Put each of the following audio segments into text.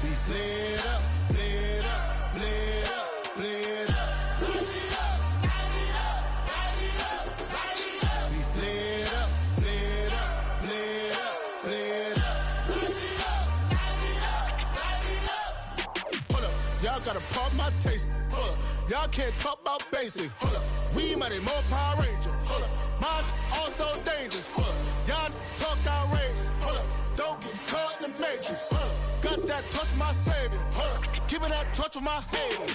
We flared up, flared up, flared up, flared up. We flared up, flared up, flared up, flared up. Hold up, y'all gotta pump my taste. Hold up, y'all can't talk about basic. Hold up, we mighty more Power Ranger. Hold up, mine also dangerous. Hold up, y'all talk outrageous. Hold up, don't get caught in the matrix. Hold up, got that touch my savior. Hold up, give it that touch with my hater.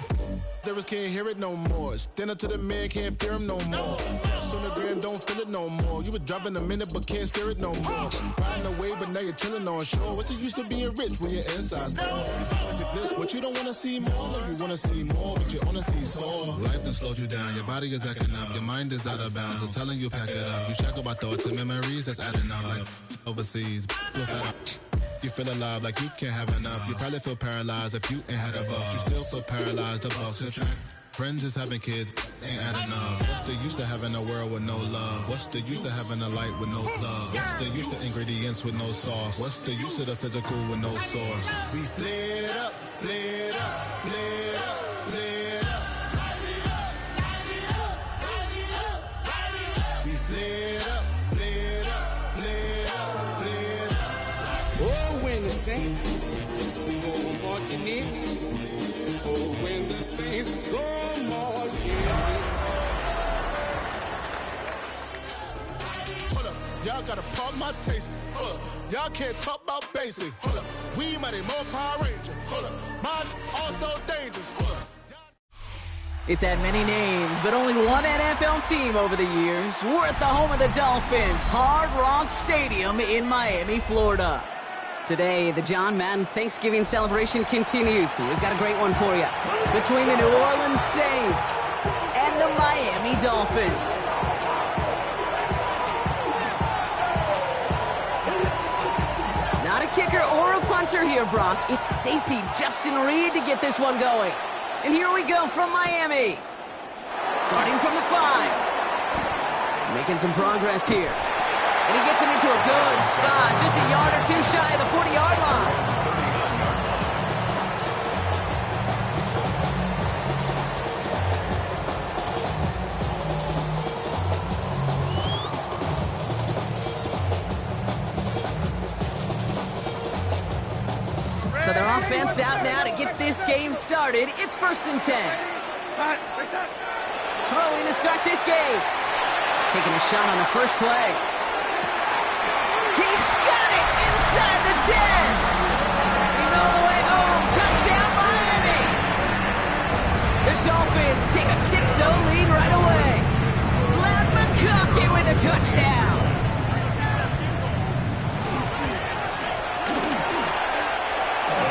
Lyrics can't hear it no more. Stand up to the man, can't fear him no more. Sonogram don't feel it no more. You were driving a minute but can't steer it no more. Riding away but now you're chilling on shore. What's the use of being rich when your inside's poor? It's a bliss, what you don't wanna see more. You wanna see more, but you wanna see sore. Life done slowed you down, your body is acting up. Your mind is out of bounds, it's telling you pack it up. You shackle by thoughts and memories that's adding up. Like overseas, you feel alive like you can't have enough. You probably feel paralyzed if you ain't had a buck. You still feel paralyzed, the bucks and track. Friends is having kids, ain't adding up. What's the use of having a world with no love? What's the use of having a light with no plug? What's the use of ingredients with no sauce? What's the use of the physical with no source? We flared up, flared up, flared up, flared up. We flared up, flared up, flared up, flared up. Oh, when the saints go marching in. Oh, when the saints go marching in. Hold up, y'all gotta pump my taste. Hold up, y'all can't talk about basic. Hold up, we mighty more Power Ranger. Hold up, mine also dangerous. Hold up. It's had many names, but only one NFL team over the years. We're at the home of the Dolphins, Hard Rock Stadium in Miami, Florida. Today, the John Madden Thanksgiving celebration continues. We've got a great one for you. Between the New Orleans Saints and the Miami Dolphins. Not a kicker or a puncher here, Brock. It's safety Justin Reed to get this one going. And here we go from Miami. Starting from the 5. Making some progress here. And he gets him into a good spot, just a yard or two shy of the 40-yard line. So their offense out now to get this game started. It's 1st and 10. Throwing to start this game. Taking a shot on the first play. He's got it inside the 10. He's all the way home. Touchdown, Miami. The Dolphins take a 6-0 lead right away. Lad McConkey with a touchdown.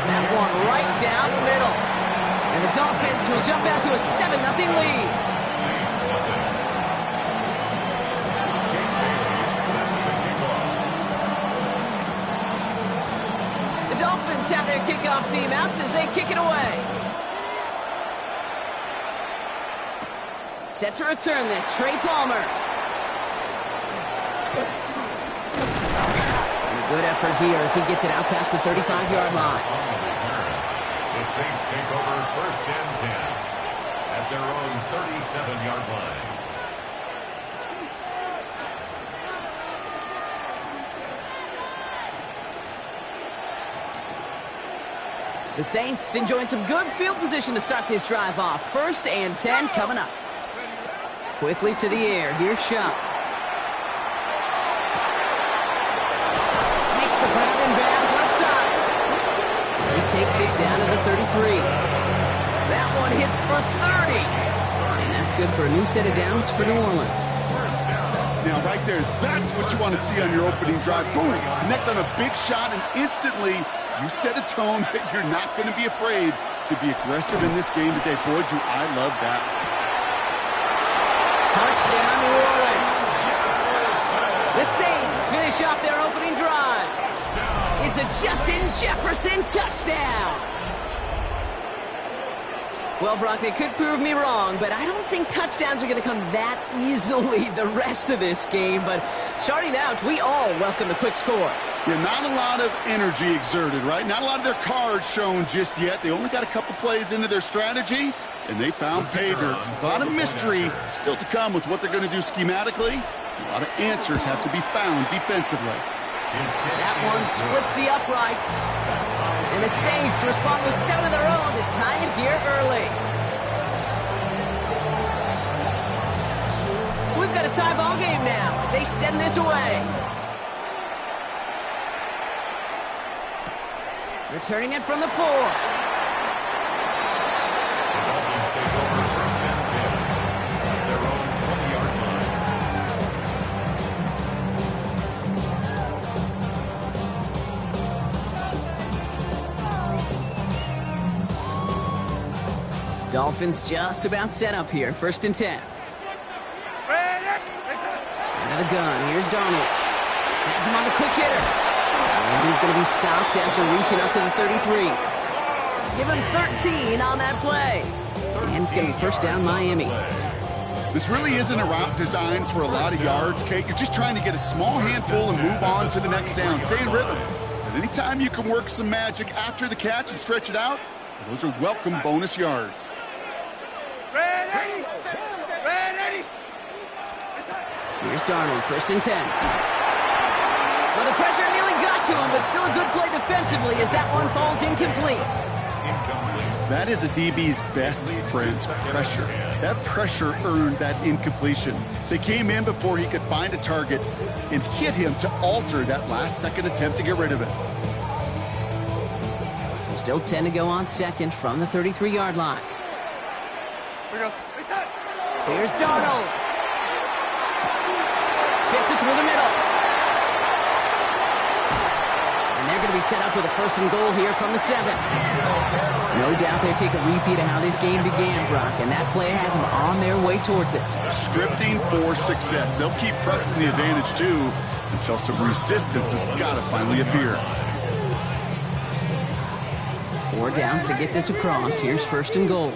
That one right down the middle. And the Dolphins will jump out to a 7-0 lead. Have their kickoff team out as they kick it away. Set to return this, Trey Palmer. And a good effort here as he gets it out past the 35-yard line. The Saints take over 1st and 10 at their own 37-yard line. The Saints enjoying some good field position to start this drive off. 1st and 10 coming up. Quickly to the air. Here's Shuck. Makes the grab in bounds left side. He takes it down to the 33. That one hits for 30. And that's good for a new set of downs for New Orleans. Now, right there, that's what you want to see on your opening drive. Boom! Connect on a big shot, and instantly you set a tone that you're not going to be afraid to be aggressive in this game today. Boy, do I love that. Touchdown, New Orleans. The Saints finish off their opening drive. It's a Justin Jefferson touchdown. Well, Brock, they could prove me wrong, but I don't think touchdowns are going to come that easily the rest of this game. But starting out, we all welcome the quick score. Yeah, not a lot of energy exerted, right? Not a lot of their cards shown just yet. They only got a couple plays into their strategy, and they found pay dirt. A lot of mystery still to come with what they're going to do schematically. A lot of answers have to be found defensively. That one splits the uprights. And the Saints respond with 7 of their own to tie it here early. So we've got a tie ball game now as they send this away. Returning it from the 4. The Dolphins take over first and 10 at their own 20-yard line. Dolphins just about set up here. First and 10. Out of the gun. Here's Donald. Has him on the quick hitter. And he's going to be stopped after reaching up to the 33. Give him 13 on that play. And it's going to be first down Miami. This really isn't a route designed for a lot of yards, Kate. You're just trying to get a small handful and move on to the next down. Stay in rhythm. And anytime you can work some magic after the catch and stretch it out, those are welcome bonus yards. Here's Darnold, first and 10. Well, the pressure nearly got to him, but still a good play defensively as that one falls incomplete. That is a DB's best friend, pressure. That pressure earned that incompletion. They came in before he could find a target and hit him to alter that last-second attempt to get rid of it. So still 10 to go on second from the 33-yard line. Here's Darnold. Fits it through the middle. And they're going to be set up with a first and goal here from the 7. No doubt they take a repeat of how this game began, Brock, and that play has them on their way towards it. Scripting for success. They'll keep pressing the advantage, too, until some resistance has got to finally appear. 4 downs to get this across. Here's first and goal.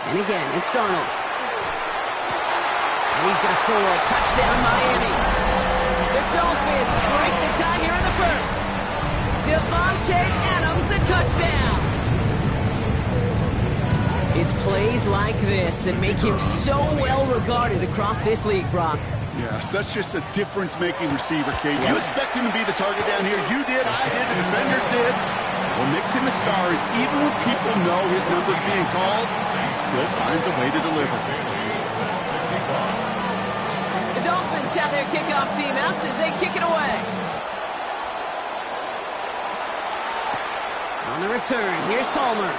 And again, it's Darnold. And he's going to score a touchdown, Miami. The Dolphins break the tie here in the first. Devontae Adams, the touchdown. It's plays like this that make him so well regarded across this league, Brock. Yeah, such just a difference-making receiver, Kate. You expect him to be the target down here. You did, I did, the defenders did. We'll mix him with stars. Even when people know his number's being called, he still finds a way to deliver. The Dolphins have their kickoff team out as they kick it away. On the return, here's Palmer.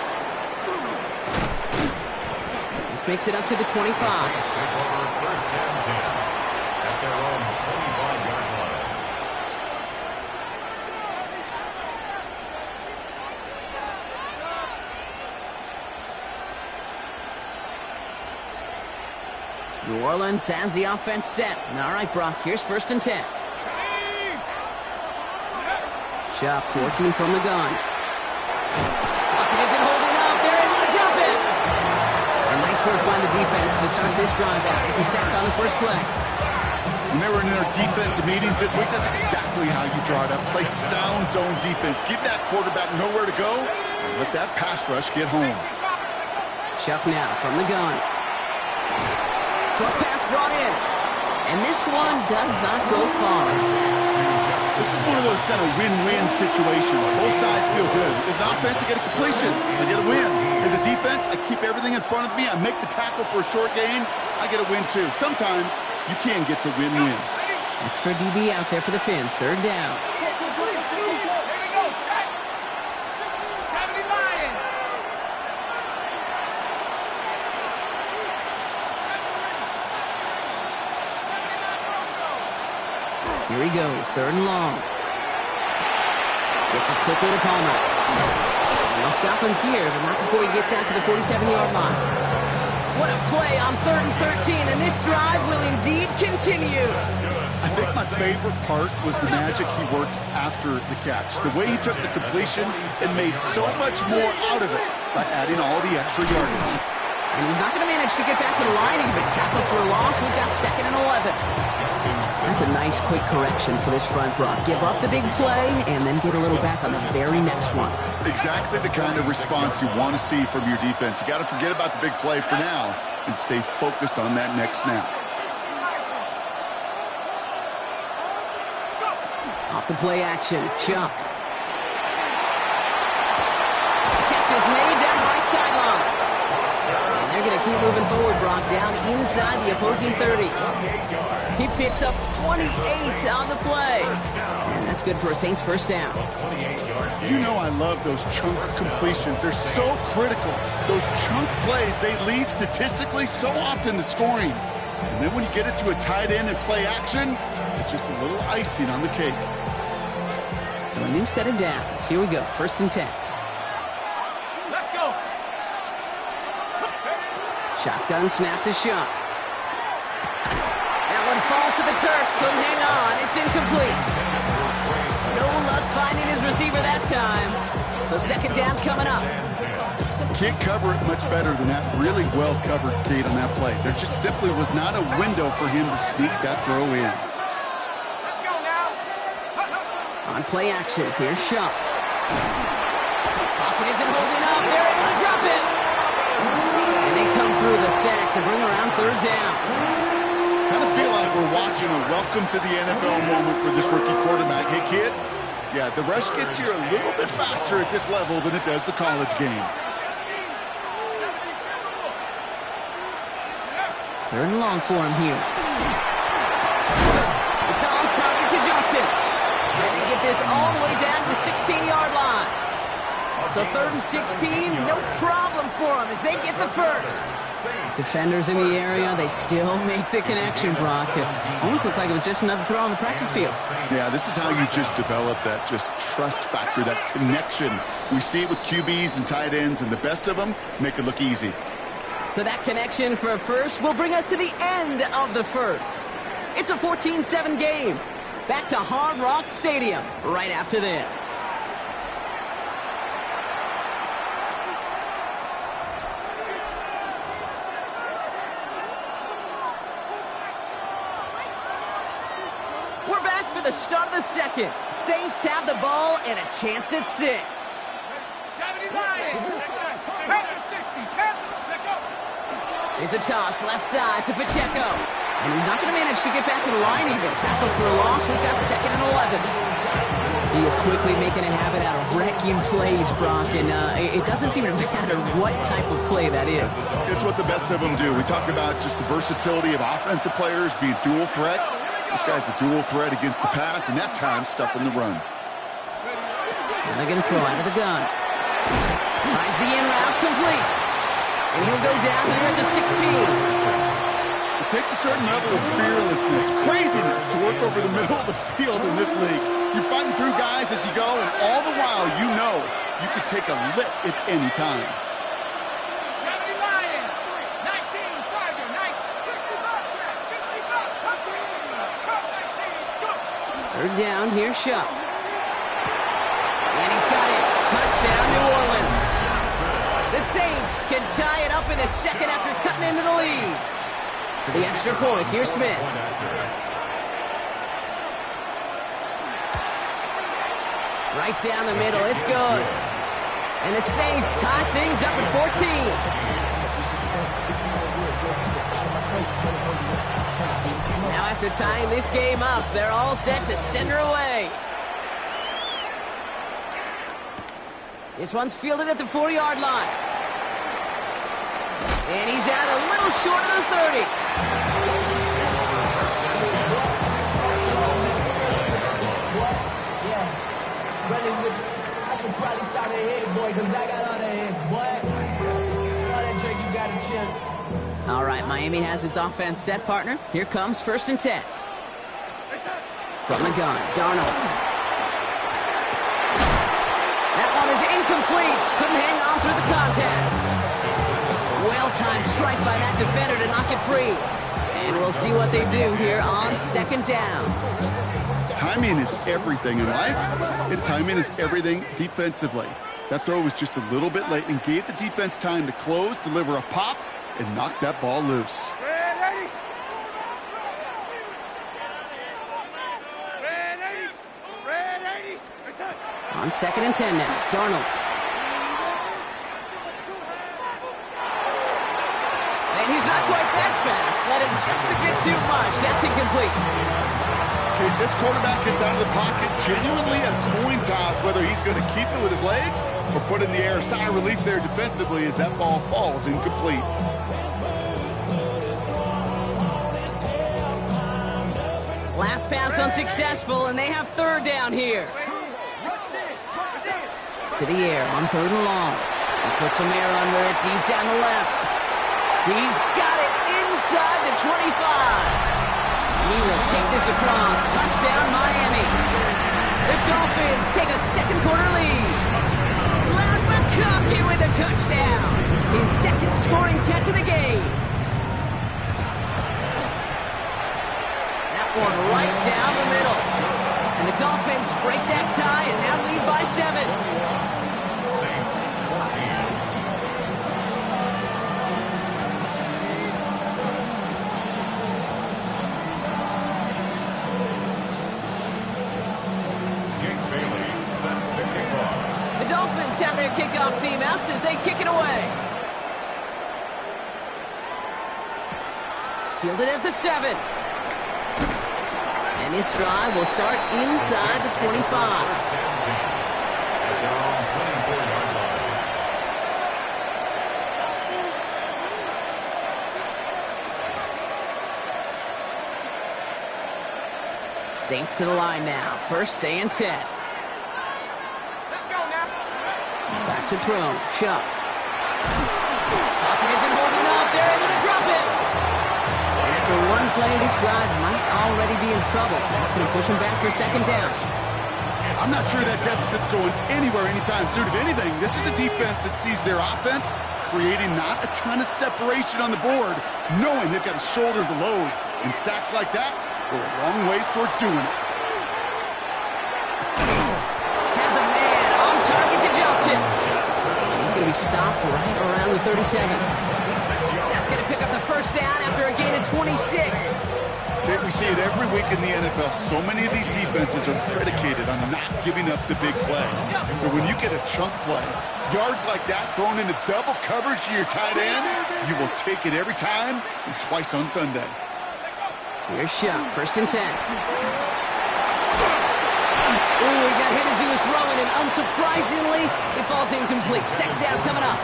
This makes it up to the 25. The Saints take over first and 10 at their own 25-yard line. New Orleans has the offense set. All right, Brock, here's first and 10. Shop working from the gun. Lockett isn't holding up. They're able to jump it. And nice work by the defense to start this drive out. It's a sack on the first play. When they were in their defensive meetings this week, that's exactly how you draw it up. Play sound zone defense. Give that quarterback nowhere to go and let that pass rush get home. Shop now from the gun. Short pass brought in. And this one does not go far. This is one of those kind of win-win situations. Both sides feel good. As an offense, I get a completion. I get a win. As a defense, I keep everything in front of me. I make the tackle for a short gain. I get a win, too. Sometimes you can get to win-win. Extra DB out there for the Fins. Third down. Here he goes, third and long. Gets it quickly to Palmer. And they'll stop him here, but not before he gets out to the 47-yard line. What a play on 3rd and 13, and this drive will indeed continue. I think my favorite part was the magic he worked after the catch. The way he took the completion and made so much more out of it by adding all the extra yardage. And he's not going to manage to get back to the line even. Tackle for a loss. We've got 2nd and 11. That's a nice quick correction for this front, Brock. Give up the big play and then get a little back on the very next one. Exactly the kind of response you want to see from your defense. You got to forget about the big play for now and stay focused on that next snap. Off the play action, Chuck. Catch is made down the right sideline. And they're going to keep moving forward, Brock, down inside the opposing 30. He picks up 28 on the play. And that's good for a Saints first down. You know I love those chunk completions. They're so critical. Those chunk plays, they lead statistically so often to scoring. And then when you get it to a tight end and play action, it's just a little icing on the cake. So a new set of downs. Here we go, 1st and 10. Let's go. Shotgun snap to Shuck. That one falls to the turf. Couldn't hang on. It's incomplete. No luck finding his receiver that time. So 2nd down coming up. Can't cover it much better than that really well-covered gate on that play. There just simply was not a window for him to sneak that throw in. Let's go now. On play action, here's Shuck. Pocket isn't holding up. They're able to drop it. And they come through the sack to bring around 3rd down. Kind of feel like we're watching a welcome to the NFL moment for this rookie quarterback. Hey, kid, yeah, the rush gets here a little bit faster at this level than it does the college game. 3rd and long for him here. It's on target to Johnson. And they get this all the way down to the 16-yard line. So 3rd and 16, no problem for them as they get the first. Defenders in the area, they still make the connection, Brock. It almost looked like it was just another throw on the practice field. Yeah, this is how you just develop that just trust factor, that connection. We see it with QBs and tight ends, and the best of them make it look easy. So that connection for a first will bring us to the end of the first. It's a 14-7 game. Back to Hard Rock Stadium right after this. We're back for the start of the second. Saints have the ball and a chance at 6. 70 Lions. 60. Here's a toss left side to Pacheco. And he's not going to manage to get back to the line even. Tackle for a loss. We've got 2nd and 11. He is quickly making a habit out of wrecking plays, Brock. And it doesn't seem to matter what type of play that is. It's what the best of them do. We talk about just the versatility of offensive players being dual threats. This guy's a dual threat against the pass, and that time stuffing the run. And they're going to throw out of the gun. Finds the in route complete. And he'll go down here at the 16. It takes a certain level of fearlessness, craziness to work over the middle of the field in this league. You're fighting through guys as you go, and all the while you know you could take a lick at any time. 70 Lions. 19 Tiger. 3rd 60 down, here's Shuck. And he's got it. Touchdown, New Orleans. The Saints can tie it up in the second after cutting into the lead. For the extra point, here's Smith. Right down the middle, it's good. And the Saints tie things up at 14. Now after tying this game up, they're all set to send her away. This one's fielded at the 40-yard line. And he's out a little short of the 30. I should probably stop that head, boy, because I got all the heads, boy. All that drink, you got to chill. All right, Miami has its offense set, partner. Here comes 1st and 10. From the gun, Darnold. That one is incomplete. Couldn't hang on through the contact. Well well-timed strike by that defender to knock it free. And we'll see what they do here on second down. Timing is everything in life, and timing is everything defensively. That throw was just a little bit late and gave the defense time to close, deliver a pop, and knock that ball loose. On 2nd and 10 now, Darnold. And he's not quite that fast. Let him just a bit too much. That's incomplete. Okay, this quarterback gets out of the pocket, genuinely a coin toss whether he's going to keep it with his legs or put it in the air. Sigh of relief there defensively as that ball falls incomplete. Last pass unsuccessful, and they have third down here. To the air on 3rd and long. He puts some air under it deep down the left. He's got it inside the 25. He will take this across. Touchdown, Miami. The Dolphins take a second quarter lead. Loud McConkey with a touchdown. His second scoring catch of the game. That one right down the middle. And the Dolphins break that tie and now lead by 7. Saints 14. Dolphins have their kickoff team out as they kick it away. Fielded at the 7. And this drive will start inside the 25. First and 10 at their own 24-yard line. Saints to the line now. First and 10. Back to throw. Shuck. Pocket isn't holding up. They're able to drop it. And after one play, this drive might already be in trouble. That's going to push him back for second down. I'm not sure that deficit's going anywhere anytime soon. If anything, this is a defense that sees their offense creating not a ton of separation on the board, knowing they've got to shoulder the load. And sacks like that go a long ways towards doing it. And he's going to be stopped right around the 37. That's going to pick up the first down after a gain of 26. Okay, we see it every week in the NFL. So many of these defenses are predicated on not giving up the big play. So when you get a chunk play, yards like that thrown into double coverage to your tight end, you will take it every time and twice on Sunday. Here's Shuck, 1st and 10. Ooh, he got hit as he was throwing, and unsurprisingly, it falls incomplete. Second down coming up.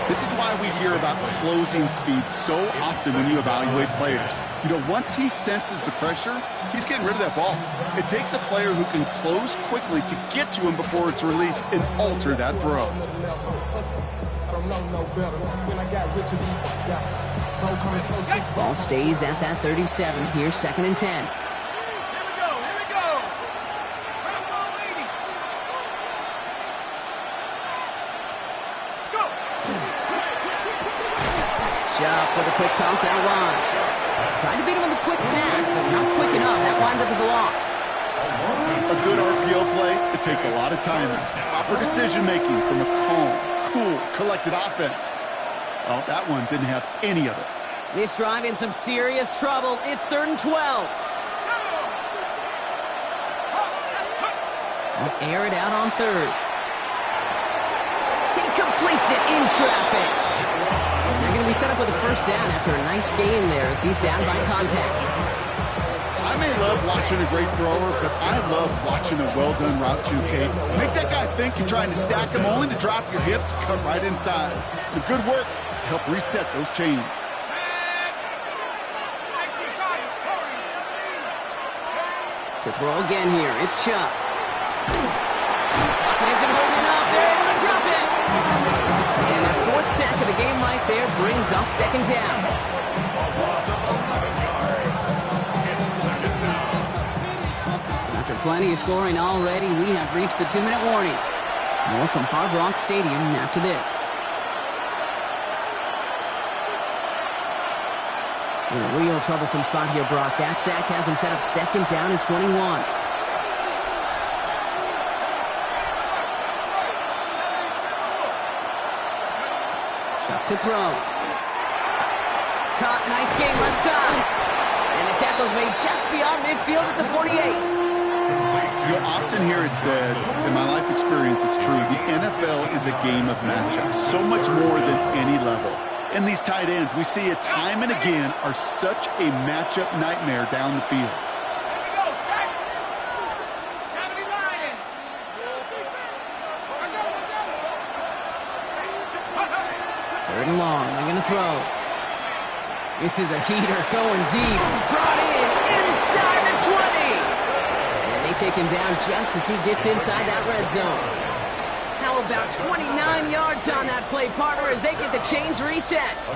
This is why we hear about closing speed so often when you evaluate players. You know, once he senses the pressure, he's getting rid of that ball. It takes a player who can close quickly to get to him before it's released and alter that throw. Ball stays at that 37. Here's 2nd and 10. Shuck with a quick toss out wide. Tried to beat him with a quick pass, but not quick enough. That winds up as a loss. A good RPO play, it takes a lot of timing. Proper decision-making from a calm, cool, collected offense. Well, that one didn't have any of it. This drive in some serious trouble. It's 3rd and 12. We'll air it out on 3rd. He completes it in traffic. And they're going to be set up with a first down after a nice gain there as he's down by contact. I may love watching a great thrower, but I love watching a well-done route too, Kate. Make that guy think you're trying to stack him only to drop your hips, cut right inside. Some good work to help reset those chains. To throw again here, it's Shuck. Pocket isn't holding up. They're able to drop it. And that 4th sack of the game right there brings up second down. So after plenty of scoring already, we have reached the 2-minute warning. More from Hard Rock Stadium after this. In a real troublesome spot here, Brock. That sack has him set up second down and 21. Chuck to throw. Caught, nice game left side. And the tackle's made just beyond midfield at the 48. You'll often hear it said, in my life experience, it's true, the NFL is a game of matchups, so much more than any level. And these tight ends, we see it time and again, are such a matchup nightmare down the field. Third and long, they're going to throw. This is a heater going deep. Brought in inside the 20. And they take him down just as he gets inside that red zone. How about 29 yards on that play, partner, as they get the chains reset.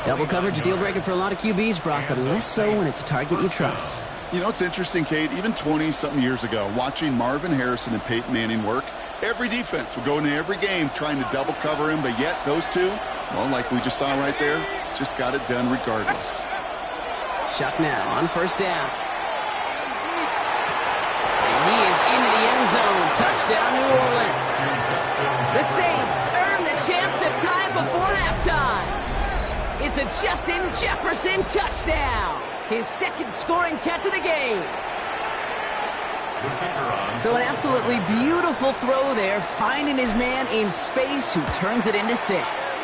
Double coverage, a deal breaker for a lot of QBs, Brock, but less so when it's a target you trust. You know, it's interesting, Kate, even 20-something years ago, watching Marvin Harrison and Peyton Manning work, every defense would go into every game trying to double cover him, but yet those two, well, like we just saw right there, just got it done regardless. Chuck now on first down. And he is into the end zone. Touchdown, New Orleans. The Saints earn the chance to tie before halftime. It's a Justin Jefferson touchdown. His second scoring catch of the game. So an absolutely beautiful throw there, finding his man in space who turns it into 6.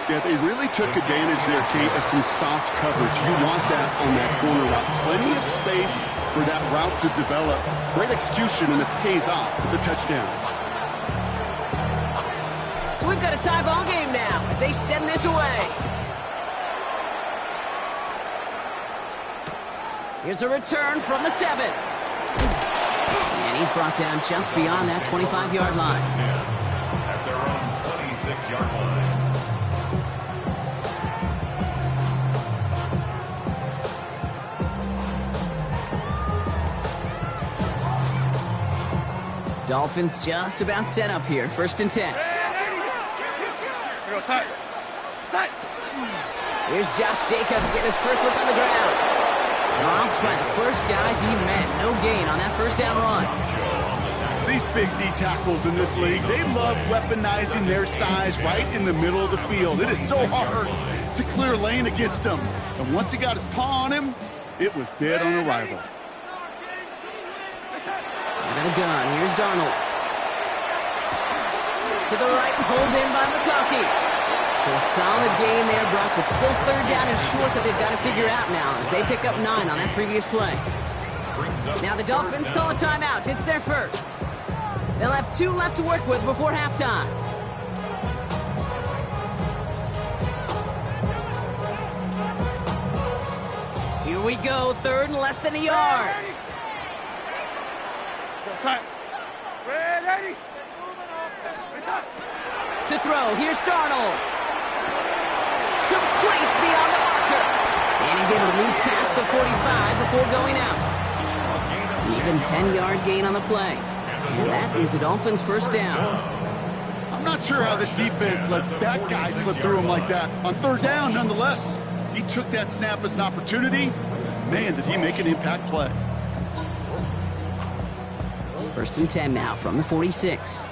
Yeah, they really took advantage there, Kate, of some soft coverage. You want that on that corner route. Plenty of space for that route to develop. Great execution, and it pays off with the touchdown. So we've got a tie ball game now as they send this away. Here's a return from the 7. And he's brought down just beyond that 25-yard line. At their own 26-yard line. Dolphins just about set up here. First and 10. Here's Josh Jacobs getting his first look on the ground. Dropped by the first guy he met. No gain on that first down run. These big D tackles in this league, they love weaponizing their size right in the middle of the field. It is so hard to clear lane against them. And once he got his paw on him, it was dead on arrival. Out of the gun, here's Darnold. To the right, pulled in by McConkey. So a solid gain there, Brock, but still third down and short that they've got to figure out now as they pick up 9 on that previous play. Now the Dolphins call a timeout. It's their first. They'll have 2 left to work with before halftime. Here we go, third and less than a yard. To throw, here's Darnold. Complete beyond the marker. And he's able to move past the 45 before going out. Even 10-yard gain on the play. And that is a Dolphins first down. I'm not sure how this defense let that guy slip through him like that. On third down, nonetheless, he took that snap as an opportunity. Man, did he make an impact play. First and 10 now from the 46.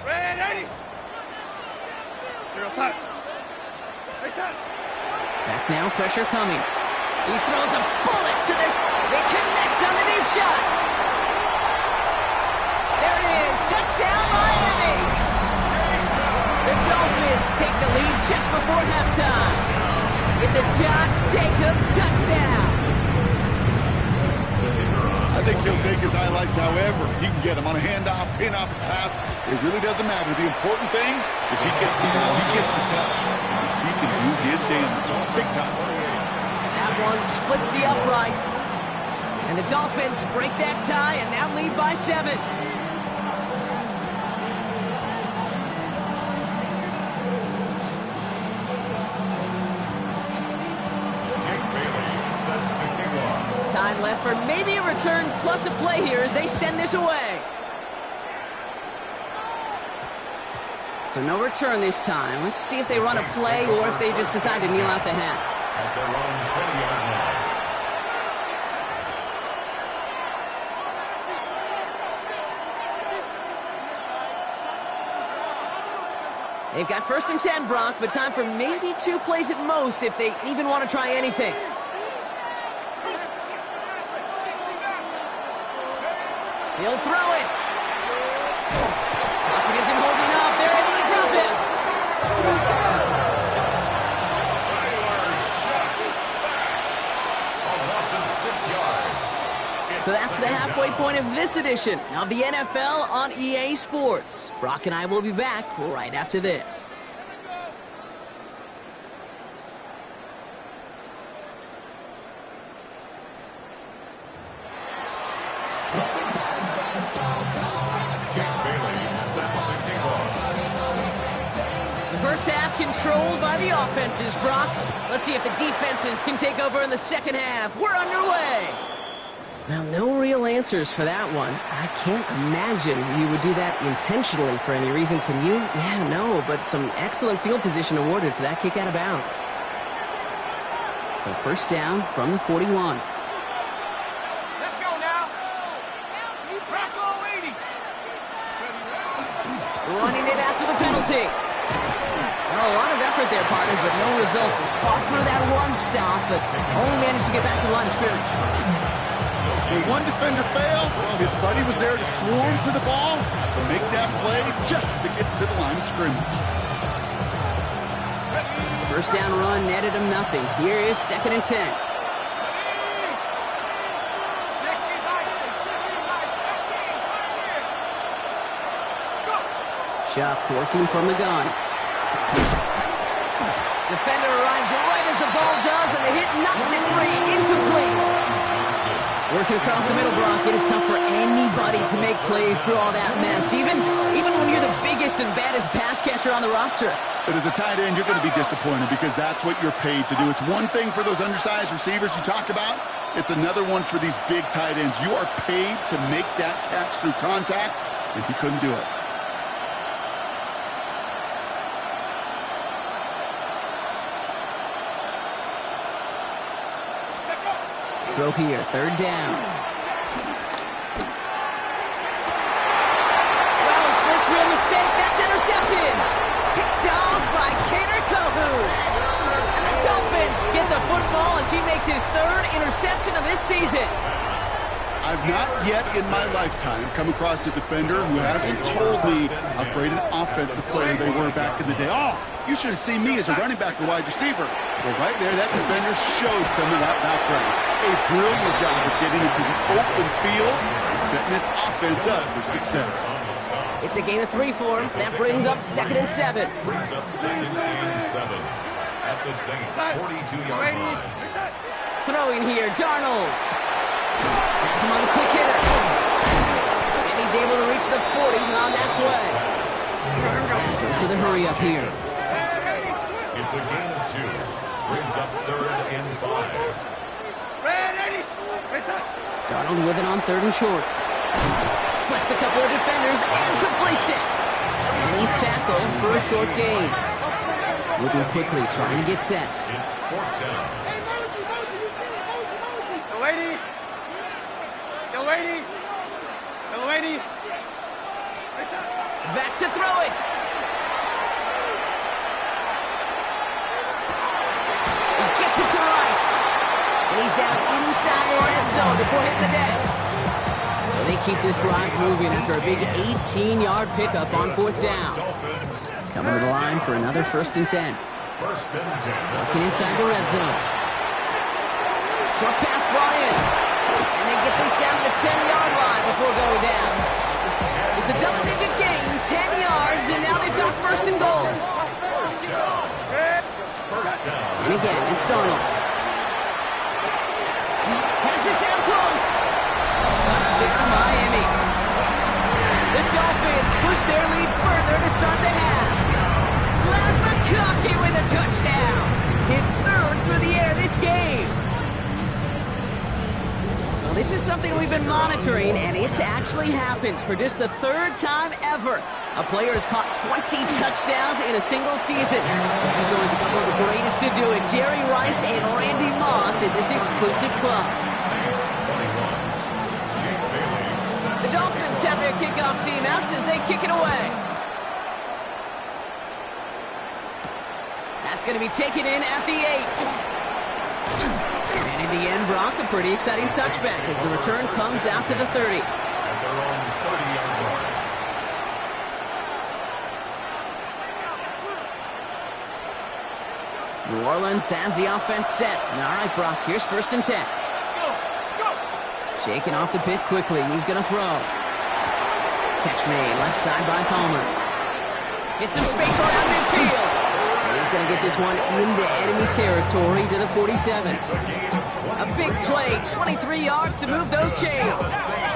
Back now, pressure coming. He throws a bullet to this. They connect on the deep shot. There it is. Touchdown, Miami. The Dolphins take the lead just before halftime. It's a Josh Jacobs touchdown. I think he'll take his highlights however he can get them on a handoff, pin-off, pass. It really doesn't matter. The important thing is he gets the ball, he gets the touch. He can do his damage big time. That one splits the uprights. And the Dolphins break that tie and now lead by 7. Time left for maybe a return plus a play here as they send this away. So no return this time. Let's see if they run a play or if they just decide to kneel out the half. At their own 20-yard line. They've got 1st and 10, Brock, but time for maybe 2 plays at most if they even want to try anything. He'll throw it. Pocket isn't holding up. They're able to drop him. A loss of 6 yards. So that's the halfway point of this edition of the NFL on EA Sports. Brock and I will be back right after this. The first half controlled by the offenses, Brock. Let's see if the defenses can take over in the second half. We're underway. Well, no real answers for that one. I can't imagine you would do that intentionally for any reason, can you? Yeah, no, but some excellent field position awarded for that kick out of bounds. So 1st down from the 41. Let's go now. Rock on, lady. Running it after the penalty. Well, a lot of effort there, partner, but no results. Fought through that one stop, but only managed to get back to the line of scrimmage. When one defender failed, well, his buddy was there to swarm to the ball and make that play just as it gets to the line of scrimmage. 1st down run netted him nothing. Here is 2nd and 10. Chuck working from the gun. Defender arrives right as the ball does, and the hit knocks it free. Incomplete. Working across the middle, Brock, it is tough for anybody to make plays through all that mess, even when you're the biggest and baddest pass catcher on the roster. But as a tight end, you're going to be disappointed because that's what you're paid to do. It's one thing for those undersized receivers you talked about. It's another one for these big tight ends. You are paid to make that catch through contact, and he couldn't do it. Throw here, 3rd down. Well, his first real mistake, that's intercepted. Picked off by Kader Kohu. And the Dolphins get the football as he makes his 3rd interception of this season. I've not yet in my lifetime come across a defender who hasn't told me how great an offensive player they were back in the day. Oh, you should have seen me as a running back or wide receiver. Well, right there, that defender showed some of that background. A brilliant job of getting into the open field and setting his offense up for success. It's a gain of 3 for him. That brings up 2nd and 7. Brings up 2nd and 7 at the Saints' 42-yard line. Throwing here, Darnold. That's him on the quick hitter. And he's able to reach the 40 on that play. Goes to the hurry up here. It's a gain of 2. Brings up 3rd and 5. Darnold with it on 3rd and short. Splits a couple of defenders and completes it. And he's tackled for a short gain. Moving quickly, trying to get set. It's 4th down. Back to throw it. He gets it to Rice. And he's down inside the red zone before hitting the deck. So they keep this drive moving after a big 18-yard pickup on 4th down. Coming to the line for another 1st and 10. 1st and 10. Working inside the red zone. Short pass brought in. And they get this down to the 10-yard line before going down. It's a double-digit gain, 10 yards, and now they've got 1st and goal. And again, it's Darnold. Has it down close. Touchdown, Miami. The Dolphins push their lead further to start the half. Glad McConkey with a touchdown. His 3rd through the air this game. Well, this is something we've been monitoring, and it's actually happened for just the 3rd time ever. A player has caught 20 touchdowns in a single season. As he joins a couple of the greatest to do it, Jerry Rice and Randy Moss in this exclusive club. The Dolphins have their kickoff team out as they kick it away. That's going to be taken in at the 8. And in the end, Brock, a pretty exciting touchback as the return comes out to the 30. At their own 30-yard line. New Orleans has the offense set. All right, Brock, here's 1st and 10. Shaking off the pick quickly. He's going to throw. Catch made, left side by Palmer. Hits some space around midfield. And he's going to get this one into enemy territory to the 47. A big play, 23 yards to move those chains.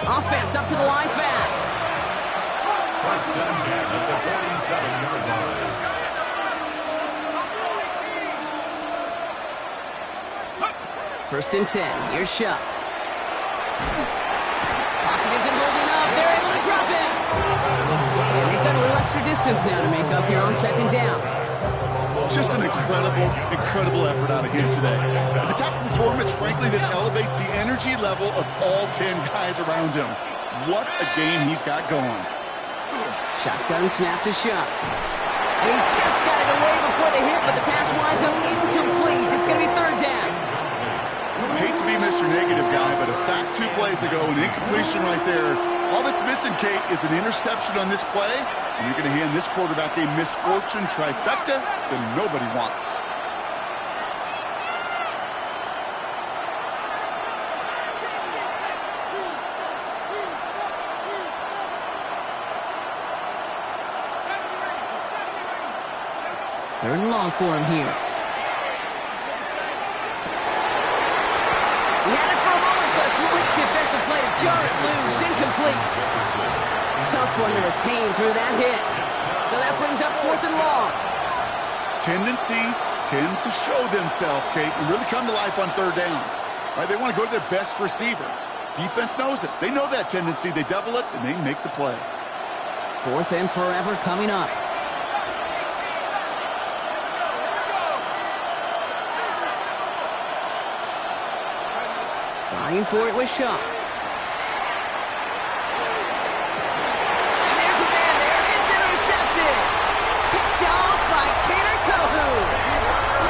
Offense up to the line fast. 1st and 10 at the 47-yard line. First and 10. Here's Shuck. Pocket isn't holding up. They're able to drop it. And they've got a little extra distance now to make up here on 2nd down. Just an incredible effort out of him today. The type of performance, frankly, that elevates the energy level of all 10 guys around him. What a game he's got going. Shotgun snap to Shuck. And he just got it away before the hit, but the pass winds up incomplete. It's going to be 3rd down. I hate to be Mr. Negative guy, but a sack 2 plays ago, an incompletion right there. All that's missing, Kate, is an interception on this play, and you're going to hand this quarterback a misfortune trifecta that nobody wants. Third and long for him here. He had it for a moment, but a quick defensive play to jar it loose. Incomplete. Tough one to retain through that hit. So that brings up 4th and long. Tendencies tend to show themselves, Kate, and really come to life on 3rd downs. Right? They want to go to their best receiver. Defense knows it. They know that tendency. They double it, and they make the play. 4th and forever coming up. Trying for it with Shuck. And there's a man there. It's intercepted. Picked off by Kader Kohu.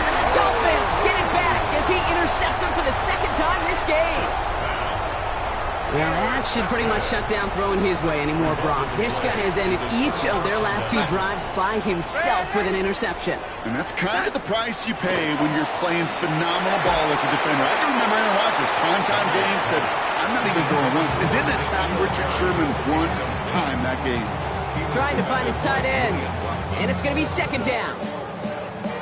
And the Dolphins get it back as he intercepts him for the 2nd time this game. Well, that should pretty much shut down throwing his way anymore, Brock. This guy has ended each of their last 2 drives by himself with an interception. And that's kind of the price you pay when you're playing phenomenal ball as a defender. I can remember Aaron Rodgers, primetime game, said, I'm not even throwing once. And didn't attack Richard Sherman 1 time that game. Trying to find his tight end. And it's going to be 2nd down.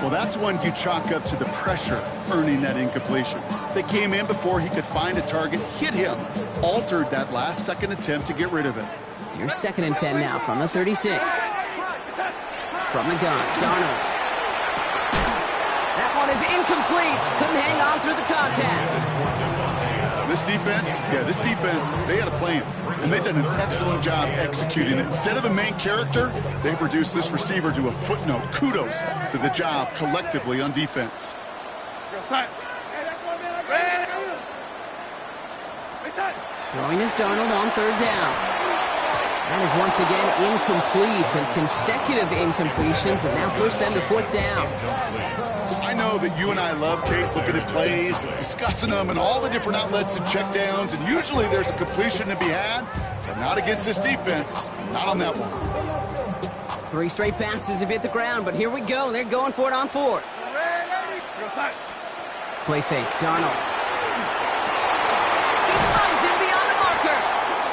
Well, that's when you chalk up to the pressure earning that incompletion. They came in before he could find a target, hit him, altered that last second attempt to get rid of it. Here's 2nd and 10 now from the 36. From the gun, Darnold. That one is incomplete. Couldn't hang on through the contact. This defense, they had a plan, and they've done an excellent job executing it. Instead of a main character, they've reduced this receiver to a footnote. Kudos to the job collectively on defense. Throwing is Darnold on 3rd down. That is once again incomplete, and consecutive incompletions have now pushed them to 4th down. I know that you and I love, Kate, looking at plays, discussing them, and all the different outlets and checkdowns, and usually there's a completion to be had, but not against this defense. Not on that one. 3 straight passes have hit the ground, but here we go. They're going for it on 4th. Play fake, Darnold. He finds him beyond the marker.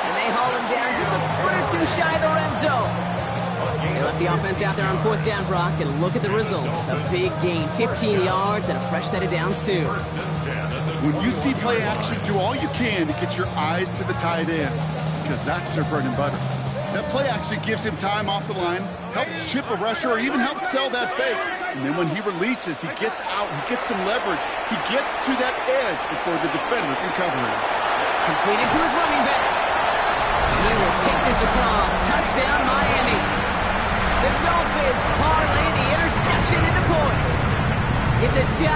And they haul him down just a foot or 2 shy of the red zone. They left the offense out there on 4th down, Brock, and look at the results. A big gain, 15 yards, and a fresh set of downs, too. When you see play action, do all you can to get your eyes to the tight end, because that's their bread and butter. That play action gives him time off the line, helps chip a rusher, or even helps sell that fake. And then when he releases, he gets out, he gets some leverage. He gets to that edge before the defender can cover him. Completed to his running back. He will take this across. Touchdown, Miami. The Dolphins parlay the interception into points. It's a job.